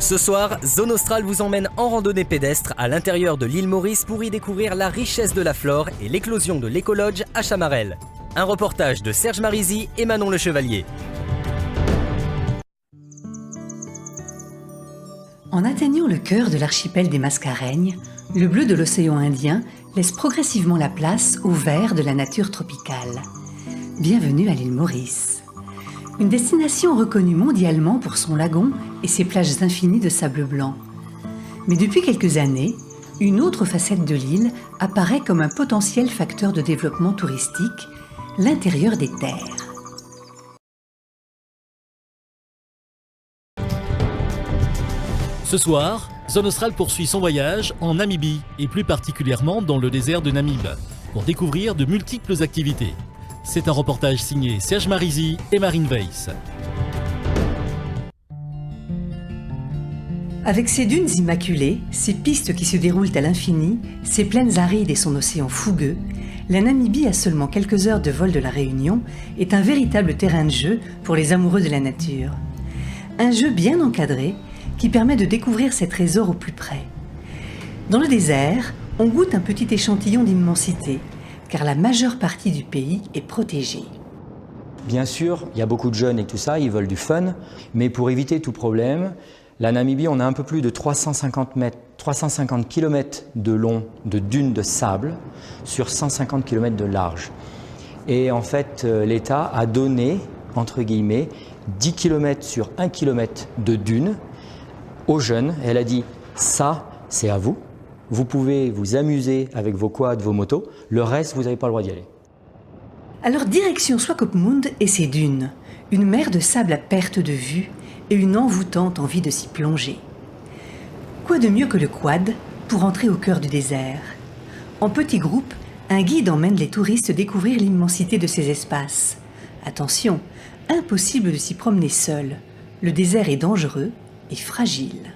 Ce soir, Zone Australe vous emmène en randonnée pédestre à l'intérieur de l'île Maurice pour y découvrir la richesse de la flore et l'éclosion de l'écologe à Chamarel. Un reportage de Serge Marisy et Manon Le Chevalier. En atteignant le cœur de l'archipel des Mascareignes, le bleu de l'océan Indien laisse progressivement la place au vert de la nature tropicale. Bienvenue à l'île Maurice. Une destination reconnue mondialement pour son lagon et ses plages infinies de sable blanc. Mais depuis quelques années, une autre facette de l'île apparaît comme un potentiel facteur de développement touristique, l'intérieur des terres. Ce soir, Zone Australe poursuit son voyage en Namibie et plus particulièrement dans le désert de Namib pour découvrir de multiples activités. C'est un reportage signé Serge Marisy et Marine Weiss. Avec ses dunes immaculées, ses pistes qui se déroulent à l'infini, ses plaines arides et son océan fougueux, la Namibie, à seulement quelques heures de vol de la Réunion, est un véritable terrain de jeu pour les amoureux de la nature. Un jeu bien encadré qui permet de découvrir ces trésors au plus près. Dans le désert, on goûte un petit échantillon d'immensité, car la majeure partie du pays est protégée. Bien sûr, il y a beaucoup de jeunes et tout ça, ils veulent du fun, mais pour éviter tout problème, la Namibie, on a un peu plus de 350 km de long de dunes de sable sur 150 km de large. Et en fait, l'État a donné, entre guillemets, 10 km sur 1 km de dunes aux jeunes. Elle a dit, ça, c'est à vous. Vous pouvez vous amuser avec vos quads, vos motos. Le reste, vous n'avez pas le droit d'y aller. Alors direction Swakopmund et ses dunes. Une mer de sable à perte de vue et une envoûtante envie de s'y plonger. Quoi de mieux que le quad pour entrer au cœur du désert? En petits groupes, un guide emmène les touristes découvrir l'immensité de ces espaces. Attention, impossible de s'y promener seul. Le désert est dangereux et fragile.